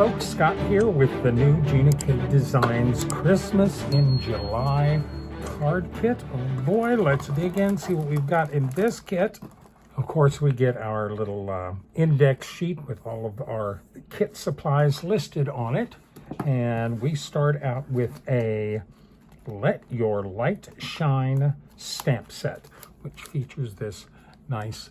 folks, Scott here with the new Gina K Designs Christmas in July card kit. Oh boy, let's dig in, see what we've got in this kit. Of course, we get our little index sheet with all of our kit supplies listed on it. And we start out with a Let Your Light Shine stamp set, which features this nice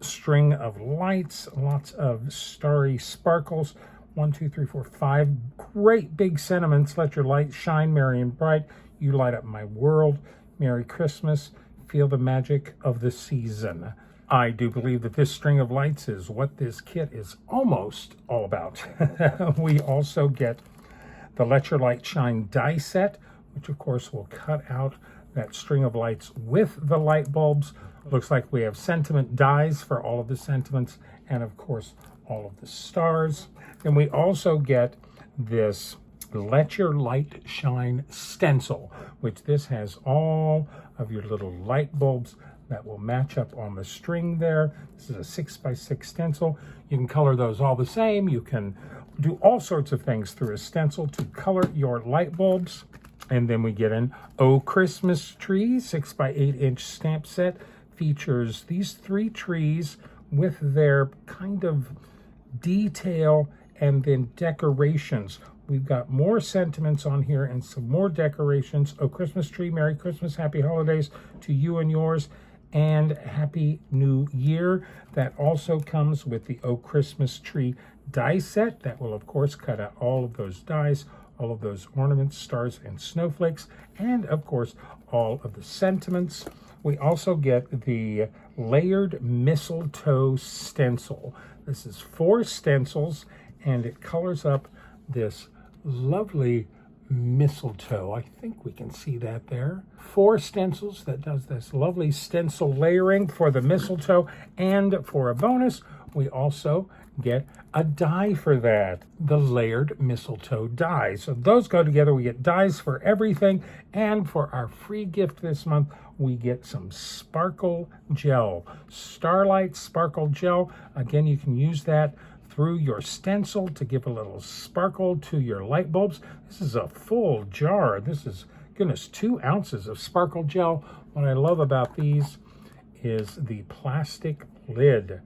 string of lights, lots of starry sparkles. 1, 2, 3, 4, 5 great big sentiments. Let your light shine merry and bright. You light up my world. Merry Christmas. Feel the magic of the season. I do believe that this string of lights is what this kit is almost all about. We also get the Let Your Light Shine die set, which of course will cut out that string of lights with the light bulbs. Looks like we have sentiment dies for all of the sentiments and of course all of the stars. Then we also get this Let Your Light Shine stencil, which this has all of your little light bulbs that will match up on the string there. This is a 6x6 stencil. You can color those all the same. You can do all sorts of things through a stencil to color your light bulbs. And then we get an Oh Christmas Tree 6x8-inch stamp set. Features these 3 trees with their kind of detail and then decorations. We've got more sentiments on here and some more decorations. Oh Christmas Tree, Merry Christmas, Happy Holidays to you and yours, and Happy New Year. That also comes with the Oh Christmas Tree die set. That will of course cut out all of those dies, all of those ornaments, stars, and snowflakes, and of course all of the sentiments. We also get the layered mistletoe stencil. This is 4 stencils, and it colors up this lovely mistletoe. I think we can see that there. 4 stencils that does this lovely stencil layering for the mistletoe, and for a bonus, we also get a die for that, the layered mistletoe die. So those go together. We get dies for everything, and for our free gift this month, we get some sparkle gel, Starlight sparkle gel. Again, you can use that through your stencil to give a little sparkle to your light bulbs. This is a full jar. This is, goodness, 2 ounces of sparkle gel. What I love about these is the plastic lid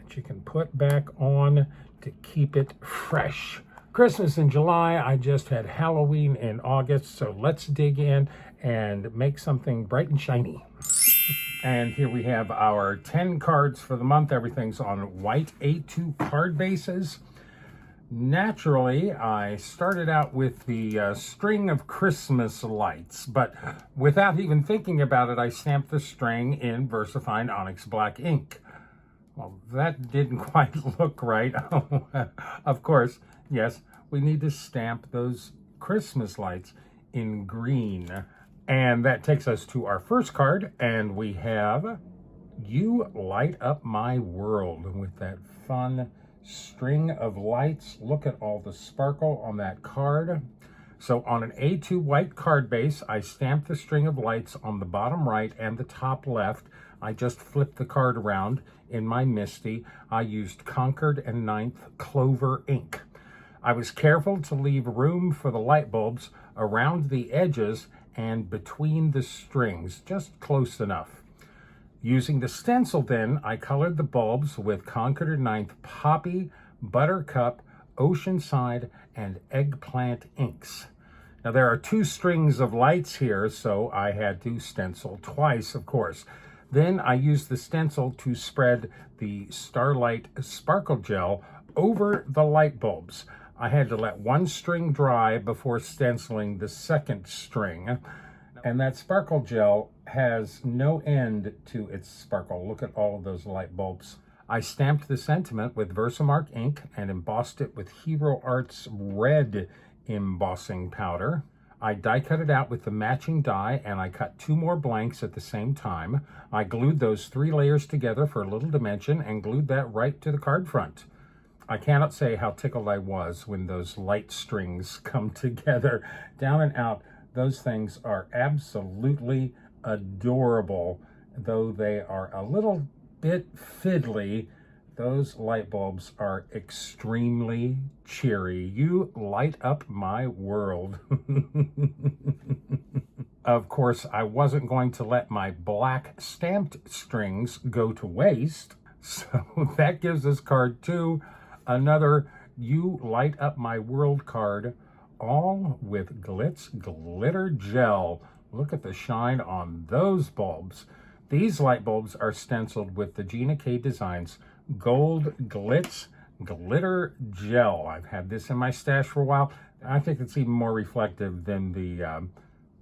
that you can put back on to keep it fresh. Christmas in July, I just had Halloween in August, so let's dig in and make something bright and shiny. And here we have our 10 cards for the month. Everything's on white A2 card bases. Naturally, I started out with the string of Christmas lights, but without even thinking about it, I stamped the string in VersaFine Onyx Black ink. Well, that didn't quite look right. Of course, yes, we need to stamp those Christmas lights in green. And that takes us to our first card, and we have You Light Up My World with that fun string of lights. Look at all the sparkle on that card. So on an A2 white card base, I stamped the string of lights on the bottom right and the top left. I just flipped the card around in my MISTI. I used Concord and 9th Clover ink. I was careful to leave room for the light bulbs around the edges and between the strings, just close enough. Using the stencil then, I colored the bulbs with Concord and 9th Poppy, Buttercup, Oceanside, and Eggplant inks. Now there are 2 strings of lights here, so I had to stencil twice, of course. Then I used the stencil to spread the Starlight sparkle gel over the light bulbs. I had to let 1 string dry before stenciling the 2nd string. And that sparkle gel has no end to its sparkle. Look at all of those light bulbs. I stamped the sentiment with Versamark ink and embossed it with Hero Art's red embossing powder. I die cut it out with the matching die, and I cut 2 more blanks at the same time. I glued those 3 layers together for a little dimension and glued that right to the card front. I cannot say how tickled I was when those light strings come together. Down and out, those things are absolutely adorable, though they are a little bit fiddly. Those light bulbs are extremely cheery. You light up my world. Of course, I wasn't going to let my black stamped strings go to waste. So that gives us card 2, another You Light Up My World card, all with Glitz Glitter Gel. Look at the shine on those bulbs. These light bulbs are stenciled with the Gina K Designs Gold Glitz Glitter Gel. I've had this in my stash for a while. I think it's even more reflective than the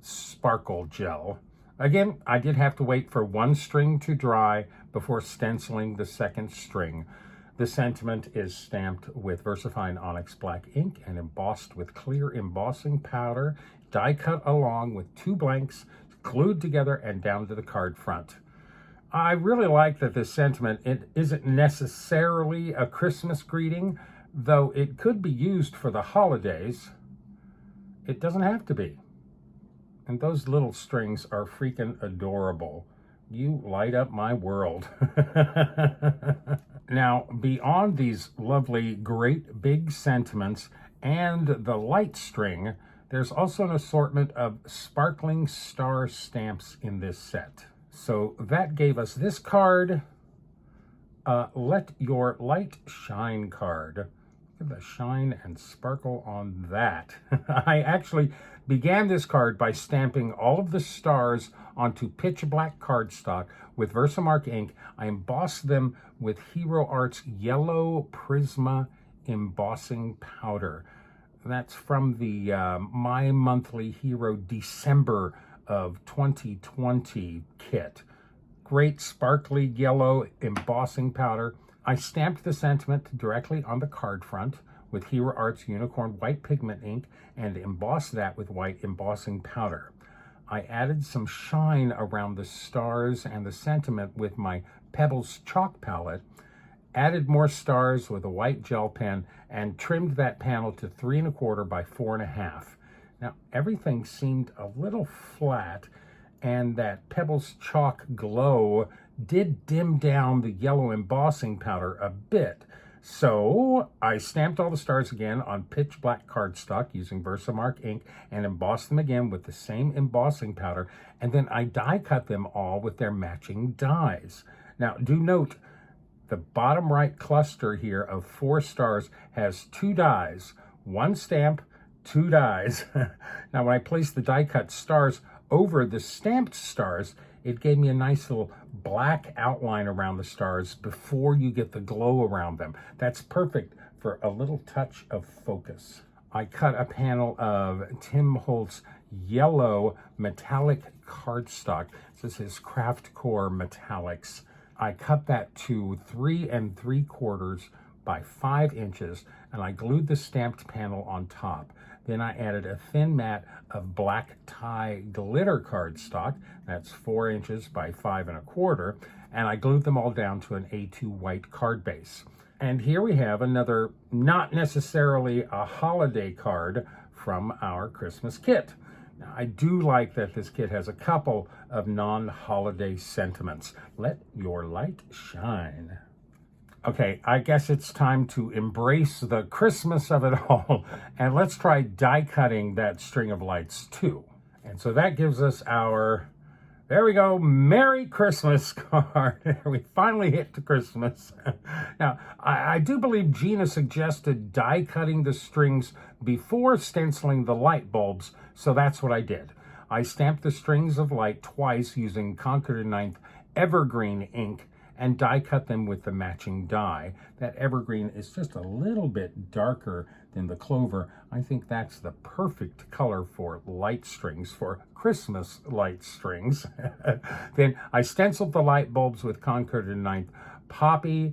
Sparkle Gel. Again, I did have to wait for one string to dry before stenciling the second string. The sentiment is stamped with VersaFine Onyx Black ink and embossed with clear embossing powder, die cut along with 2 blanks, glued together and down to the card front. I really like that this sentiment, it isn't necessarily a Christmas greeting, though it could be used for the holidays. It doesn't have to be. And those little strings are freaking adorable. You light up my world. Now, beyond these lovely, great big sentiments and the light string, there's also an assortment of sparkling star stamps in this set. So that gave us this card, Let Your Light Shine card. Look at the shine and sparkle on that. I actually began this card by stamping all of the stars onto pitch black cardstock with Versamark ink. I embossed them with Hero Art's yellow Prisma embossing powder. That's from the My Monthly Hero December of 2020 kit. Great sparkly yellow embossing powder. I stamped the sentiment directly on the card front with Hero Art's Unicorn White Pigment ink and embossed that with white embossing powder. I added some shine around the stars and the sentiment with my Pebbles chalk palette, added more stars with a white gel pen, and trimmed that panel to 3 1/4 by 4 1/2. Now, everything seemed a little flat, and that Pebbles chalk glow did dim down the yellow embossing powder a bit. So I stamped all the stars again on pitch black cardstock using Versamark ink and embossed them again with the same embossing powder, and then I die cut them all with their matching dies. Now, do note, the bottom right cluster here of 4 stars has 2 dies, 1 stamp, 2 dies. Now, when I placed the die cut stars over the stamped stars, it gave me a nice little black outline around the stars before you get the glow around them. That's perfect for a little touch of focus. I cut a panel of Tim Holtz yellow metallic cardstock. This is his Craft Core Metallics. I cut that to 3 3/4 by 5 inches, and I glued the stamped panel on top. Then I added a thin mat of black tie glitter cardstock, that's 4 inches by 5 1/4, and I glued them all down to an A2 white card base. And here we have another, not necessarily a holiday card from our Christmas kit. Now, I do like that this kit has a couple of non-holiday sentiments. Let your light shine. Okay, I guess it's time to embrace the Christmas of it all, and let's try die cutting that string of lights too. And so that gives us our, there we go, Merry Christmas card. We finally hit to Christmas. Now, I do believe Gina suggested die cutting the strings before stenciling the light bulbs, so that's what I did. I stamped the strings of light twice using Concord & Ninth Evergreen ink and die cut them with the matching die. That evergreen is just a little bit darker than the clover. I think that's the perfect color for light strings, for Christmas light strings. Then I stenciled the light bulbs with Concord & Ninth Poppy,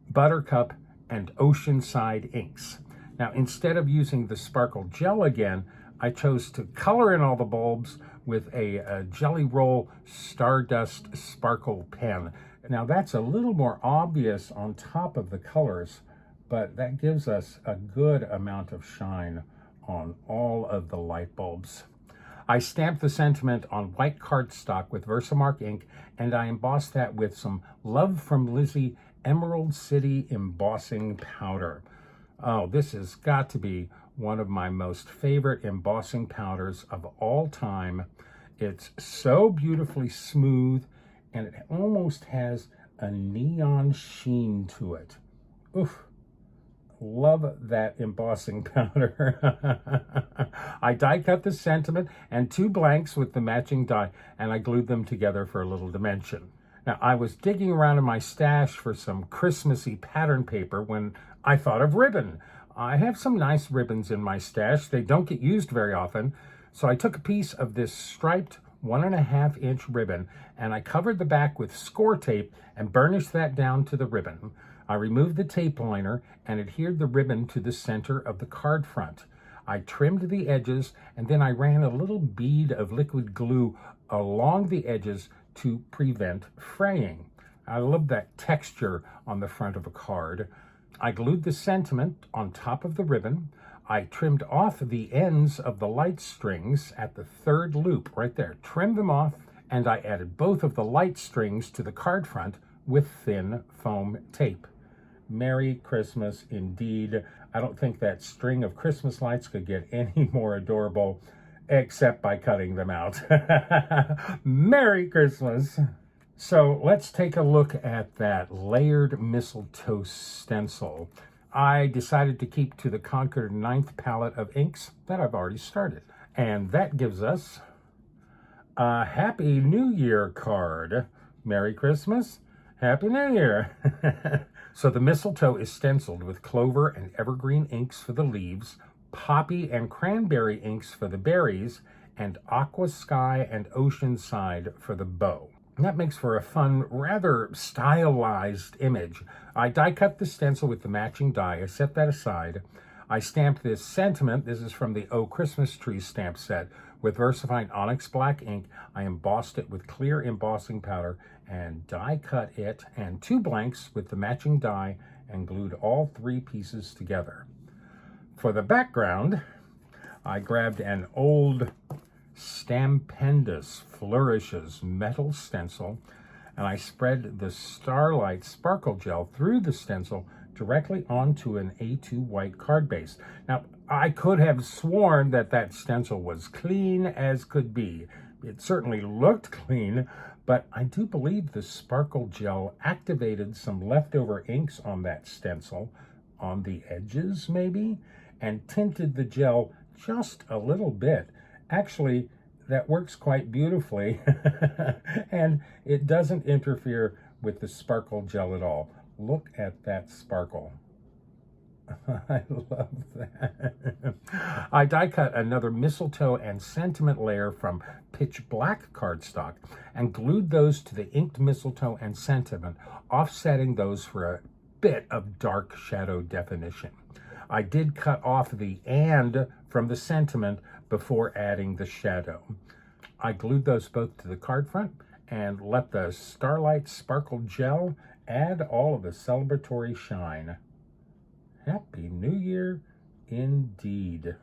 Buttercup, and Oceanside inks. Now, instead of using the sparkle gel again, I chose to color in all the bulbs with a Jelly Roll Stardust Sparkle pen. Now, that's a little more obvious on top of the colors, but that gives us a good amount of shine on all of the light bulbs. I stamped the sentiment on white cardstock with Versamark ink, and I embossed that with some Love from Lizzie Emerald City embossing powder. Oh, this has got to be one of my most favorite embossing powders of all time. It's so beautifully smooth, and it almost has a neon sheen to it. Oof. Love that embossing powder. I die cut the sentiment and 2 blanks with the matching die, and I glued them together for a little dimension. Now, I was digging around in my stash for some Christmassy pattern paper when I thought of ribbon. I have some nice ribbons in my stash. They don't get used very often, so I took a piece of this striped 1.5-inch ribbon, and I covered the back with score tape and burnished that down to the ribbon. I removed the tape liner and adhered the ribbon to the center of the card front. I trimmed the edges, and then I ran a little bead of liquid glue along the edges to prevent fraying. I love that texture on the front of a card. I glued the sentiment on top of the ribbon. I trimmed off the ends of the light strings at the 3rd loop right there. Trimmed them off, and I added both of the light strings to the card front with thin foam tape. Merry Christmas indeed. I don't think that string of Christmas lights could get any more adorable, except by cutting them out. Merry Christmas. So let's take a look at that layered mistletoe stencil. I decided to keep to the Concord 9th palette of inks that I've already started. And that gives us a Happy New Year card. Merry Christmas. Happy New Year. So the mistletoe is stenciled with clover and evergreen inks for the leaves, poppy and cranberry inks for the berries, and aqua sky and ocean side for the bow. And that makes for a fun, rather stylized image. I die cut the stencil with the matching die. I set that aside. I stamped this sentiment. This is from the Oh Christmas Tree stamp set. With VersaFine Onyx Black ink, I embossed it with clear embossing powder and die cut it and 2 blanks with the matching die and glued all 3 pieces together. For the background, I grabbed an old Stampendous Flourishes metal stencil, and I spread the Starlight sparkle gel through the stencil directly onto an A2 white card base. Now, I could have sworn that that stencil was clean as could be. It certainly looked clean, but I do believe the sparkle gel activated some leftover inks on that stencil, on the edges maybe, and tinted the gel just a little bit. Actually, that works quite beautifully, and it doesn't interfere with the sparkle gel at all. Look at that sparkle. I love that. I die cut another mistletoe and sentiment layer from pitch black cardstock and glued those to the inked mistletoe and sentiment, offsetting those for a bit of dark shadow definition. I did cut off the "and" from the sentiment before adding the shadow. I glued those both to the card front and let the Starlight Sparkle Gel add all of the celebratory shine. Happy New Year indeed.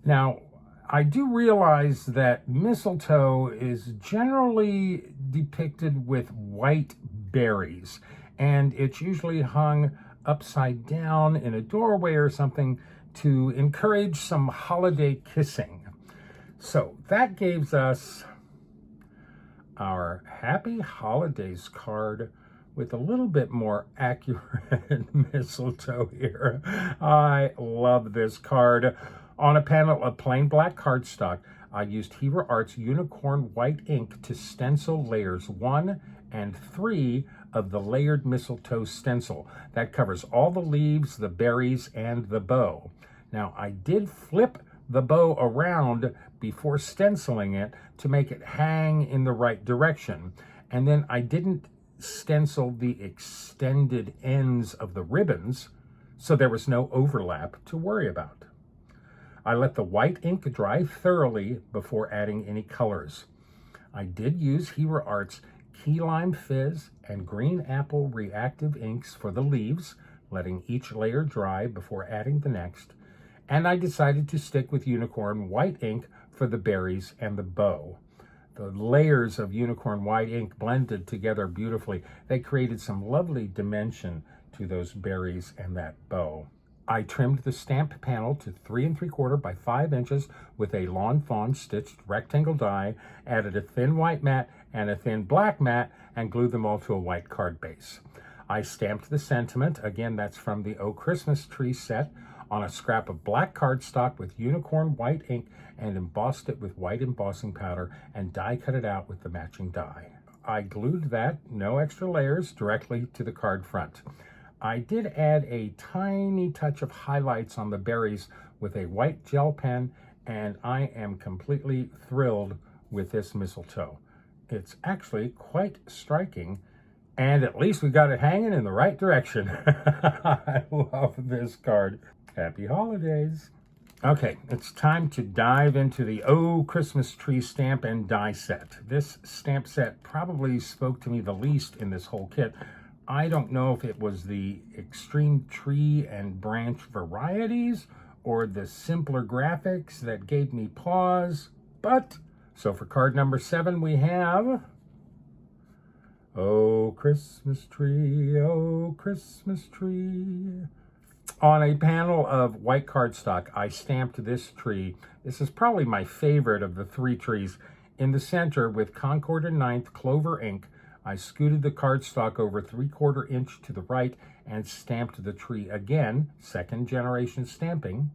Now, I do realize that mistletoe is generally depicted with white berries, and it's usually hung upside down in a doorway or something to encourage some holiday kissing. So that gives us our Happy Holidays card with a little bit more accurate mistletoe here. I love this card. On a panel of plain black cardstock, I used Hero Arts Unicorn White ink to stencil layers 1 and 3 of the layered mistletoe stencil. That covers all the leaves, the berries, and the bow. Now, I did flip the bow around before stenciling it to make it hang in the right direction. And then I didn't stencil the extended ends of the ribbons, so there was no overlap to worry about. I let the white ink dry thoroughly before adding any colors. I did use Hero Arts Key Lime Fizz and Green Apple Reactive inks for the leaves, letting each layer dry before adding the next. And I decided to stick with Unicorn White ink for the berries and the bow. The layers of unicorn white ink blended together beautifully. They created some lovely dimension to those berries and that bow. I trimmed the stamped panel to 3 3/4 by 5 inches with a lawn fawn stitched rectangle die, added a thin white mat and a thin black mat, and glued them all to a white card base. I stamped the sentiment, again that's from the Oh Christmas Tree set, on a scrap of black cardstock with unicorn white ink and embossed it with white embossing powder and die cut it out with the matching die. I glued that, no extra layers, directly to the card front. I did add a tiny touch of highlights on the berries with a white gel pen, and I am completely thrilled with this mistletoe. It's actually quite striking, and at least we got it hanging in the right direction. I love this card. Happy holidays. Okay, it's time to dive into the Oh Christmas Tree stamp and die set. This stamp set probably spoke to me the least in this whole kit. I don't know if it was the extreme tree and branch varieties or the simpler graphics that gave me pause, but so for card number 7 we have Oh Christmas Tree, oh Christmas Tree. On a panel of white cardstock, I stamped this tree. This is probably my favorite of the 3 trees. In the center, with Concord and 9th clover ink, I scooted the cardstock over 3/4 inch to the right and stamped the tree again, 2nd generation stamping.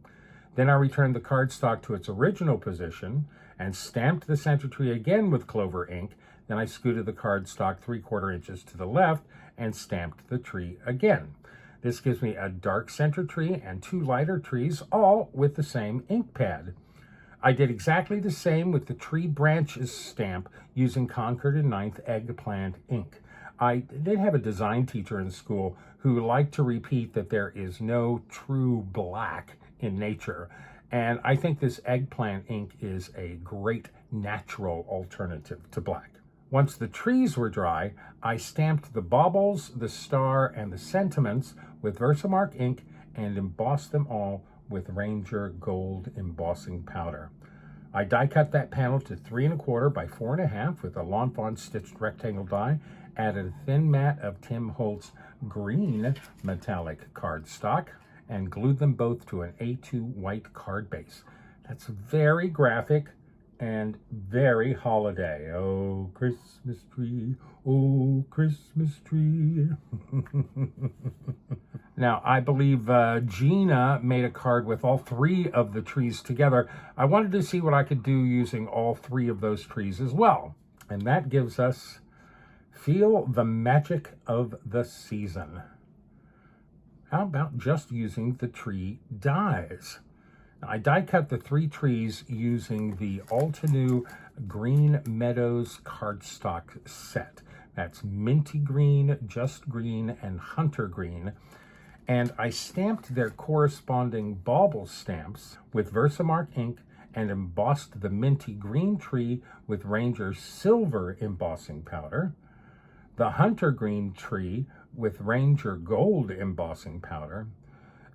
Then I returned the cardstock to its original position and stamped the center tree again with clover ink. Then I scooted the cardstock 3/4 inches to the left and stamped the tree again. This gives me a dark center tree and 2 lighter trees, all with the same ink pad. I did exactly the same with the tree branches stamp using Concord and 9th eggplant ink. I did have a design teacher in school who liked to repeat that there is no true black in nature, and I think this eggplant ink is a great natural alternative to black. Once the trees were dry, I stamped the baubles, the star, and the sentiments with Versamark ink and embossed them all with Ranger Gold embossing powder. I die cut that panel to 3 1/4 by 4 1/2 with a lawn fawn stitched rectangle die, added a thin mat of Tim Holtz green metallic cardstock, and glued them both to an A2 white card base. That's very graphic and very holiday. Oh, Christmas tree, oh, Christmas tree. Now, I believe Gina made a card with all 3 of the trees together. I wanted to see what I could do using all 3 of those trees as well. And that gives us Feel the Magic of the Season. How about just using the tree dies? I die cut the 3 trees using the Altenew Green Meadows cardstock set. That's Minty Green, Just Green, and Hunter Green. And I stamped their corresponding bauble stamps with Versamark ink and embossed the Minty Green tree with Ranger Silver embossing powder, the Hunter Green tree with Ranger Gold embossing powder,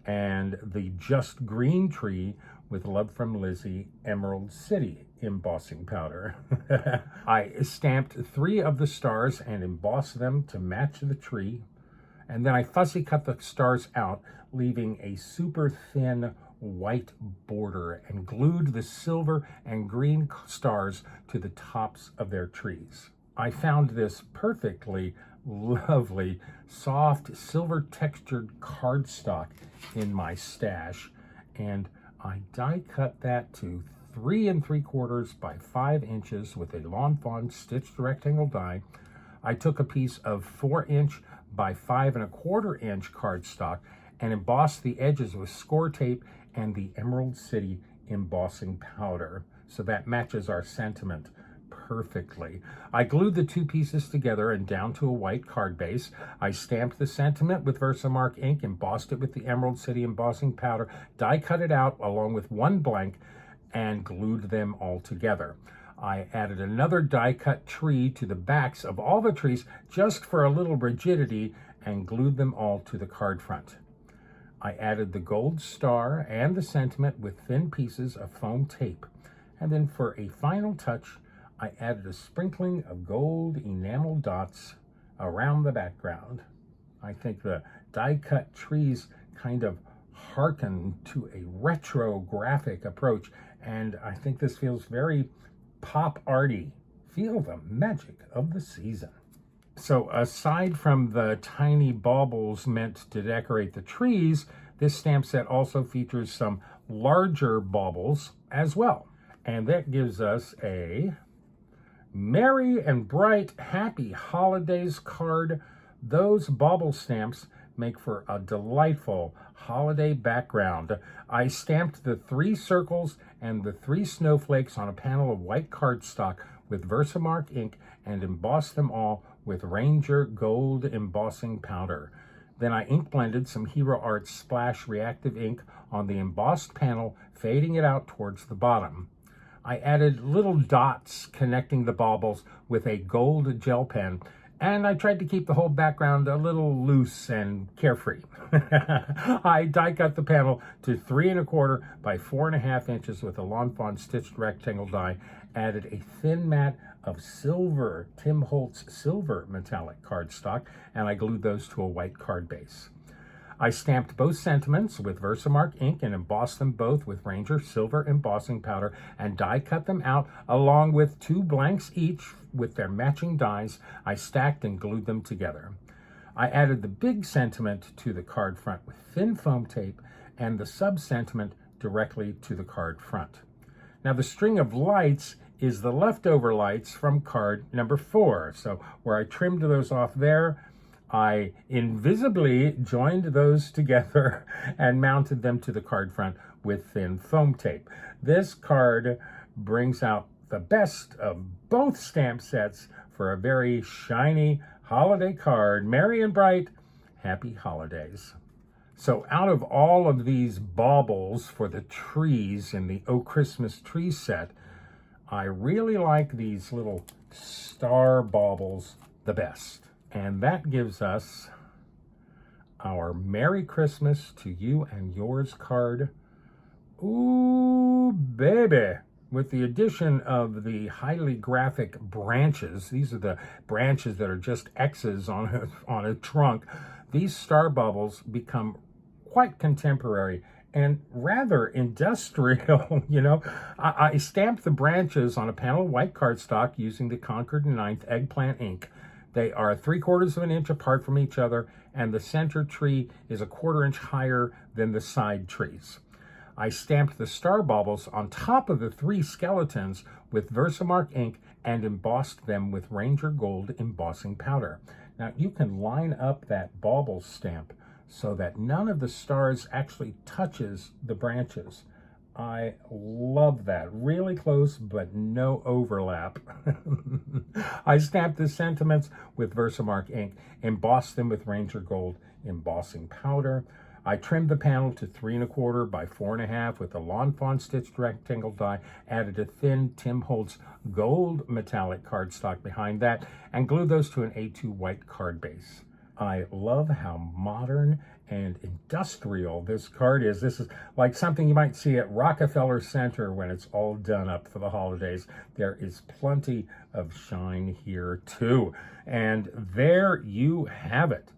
and the Just Green tree with Love from Lizzie Emerald City embossing powder. I stamped 3 of the stars and embossed them to match the tree, and then I fussy cut the stars out, leaving a super thin white border, and glued the silver and green stars to the tops of their trees. I found this perfectly lovely, soft, silver textured cardstock in my stash, and I die cut that to 3 3/4 by 5 inches with a lawn fawn stitched rectangle die. I took a piece of 4-inch by 5 1/4 inch cardstock and embossed the edges with score tape and the Emerald City embossing powder, so that matches our sentiment perfectly. I glued the 2 pieces together and down to a white card base. I stamped the sentiment with Versamark ink, embossed it with the Emerald City embossing powder, die cut it out along with 1 blank, and glued them all together. I added another die cut tree to the backs of all the trees just for a little rigidity and glued them all to the card front. I added the gold star and the sentiment with thin pieces of foam tape. And then for a final touch, I added a sprinkling of gold enamel dots around the background. I think the die-cut trees kind of hearken to a retro graphic approach, and I think this feels very pop arty. Feel the magic of the season. So aside from the tiny baubles meant to decorate the trees, this stamp set also features some larger baubles as well. And that gives us a Merry and Bright Happy Holidays card. Those bauble stamps make for a delightful holiday background. I stamped the 3 circles and the 3 snowflakes on a panel of white cardstock with Versamark ink and embossed them all with Ranger Gold embossing powder. Then I ink blended some Hero Art Splash reactive ink on the embossed panel, fading it out towards the bottom. I added little dots connecting the baubles with a gold gel pen, and I tried to keep the whole background a little loose and carefree. I die cut the panel to 3 1/4 by 4 1/2 inches with a Lawn Fawn stitched rectangle die, added a thin mat of silver Tim Holtz silver metallic cardstock, and I glued those to a white card base. I stamped both sentiments with Versamark ink and embossed them both with Ranger silver embossing powder and die cut them out along with 2 blanks each with their matching dies. I stacked and glued them together. I added the big sentiment to the card front with thin foam tape and the sub-sentiment directly to the card front. Now the string of lights is the leftover lights from card number 4. So where I trimmed those off there, I invisibly joined those together and mounted them to the card front with thin foam tape. This card brings out the best of both stamp sets for a very shiny holiday card. Merry and Bright, Happy Holidays. So out of all of these baubles for the trees in the Oh Christmas Tree set, I really like these little star baubles the best. And that gives us our Merry Christmas to You and Yours card. Ooh, baby. With the addition of the highly graphic branches, these are the branches that are just X's on a trunk, these star bubbles become quite contemporary and rather industrial. You know, I stamped the branches on a panel of white cardstock using the Concord 9th eggplant ink. They are 3/4 of an inch apart from each other, and the center tree is 1/4 inch higher than the side trees. I stamped the star baubles on top of the 3 skeletons with Versamark ink and embossed them with Ranger Gold embossing powder. Now you can line up that bauble stamp so that none of the stars actually touches the branches. I love that. Really close, but no overlap. I stamped the sentiments with Versamark ink, embossed them with Ranger Gold embossing powder. I trimmed the panel to 3 1/4 by 4 1/2 with a Lawn Fawn stitched rectangle die, added a thin Tim Holtz gold metallic cardstock behind that, and glued those to an A2 white card base. I love how modern and industrial this card is. This is like something you might see at Rockefeller Center when it's all done up for the holidays. There is plenty of shine here too. And there you have it.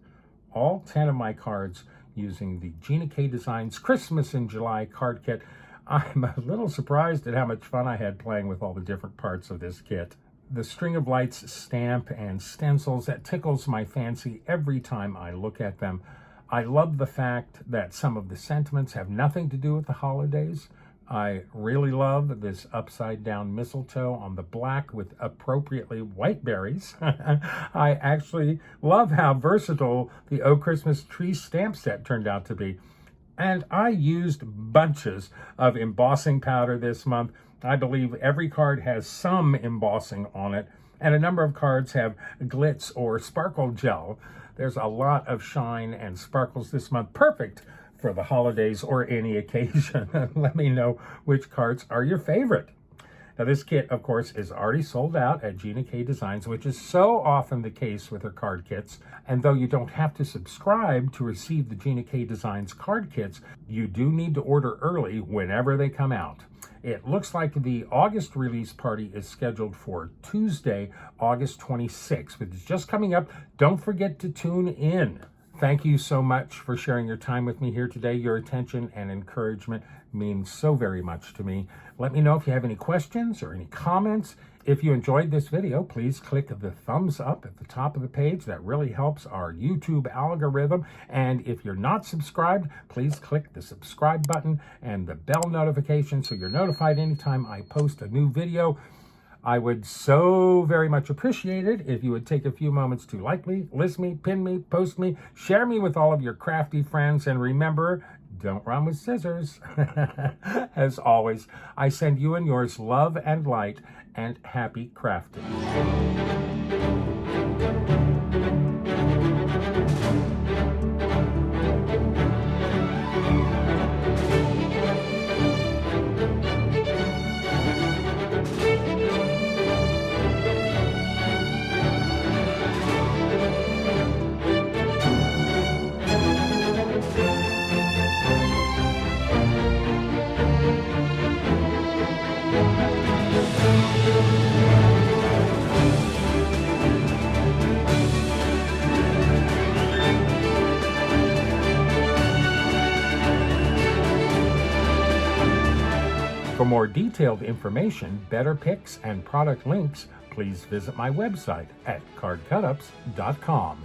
All 10 of my cards using the Gina K Designs Christmas in July card kit. I'm a little surprised at how much fun I had playing with all the different parts of this kit. The string of lights stamp and stencils, that tickles my fancy every time I look at them. I love the fact that some of the sentiments have nothing to do with the holidays. I really love this upside down mistletoe on the black with appropriately white berries. I actually love how versatile the Oh Christmas Tree stamp set turned out to be. And I used bunches of embossing powder this month. I believe every card has some embossing on it, and a number of cards have glitz or sparkle gel. There's a lot of shine and sparkles this month, perfect for the holidays or any occasion. Let me know which cards are your favorite. Now this kit, of course, is already sold out at Gina K Designs, which is so often the case with her card kits. And though you don't have to subscribe to receive the Gina K Designs card kits, you do need to order early whenever they come out. It looks like the August release party is scheduled for Tuesday, August 26th, which is just coming up. Don't forget to tune in. Thank you so much for sharing your time with me here today. Your attention and encouragement means so very much to me. Let me know if you have any questions or any comments. If you enjoyed this video, please click the thumbs up at the top of the page. That really helps our YouTube algorithm. And if you're not subscribed, please click the subscribe button and the bell notification so you're notified anytime I post a new video. I would so very much appreciate it if you would take a few moments to like me, list me, pin me, post me, share me with all of your crafty friends, and remember, don't run with scissors. As always, I send you and yours love and light, and happy crafting. For more detailed information, better pics, and product links, please visit my website at cardcutups.com.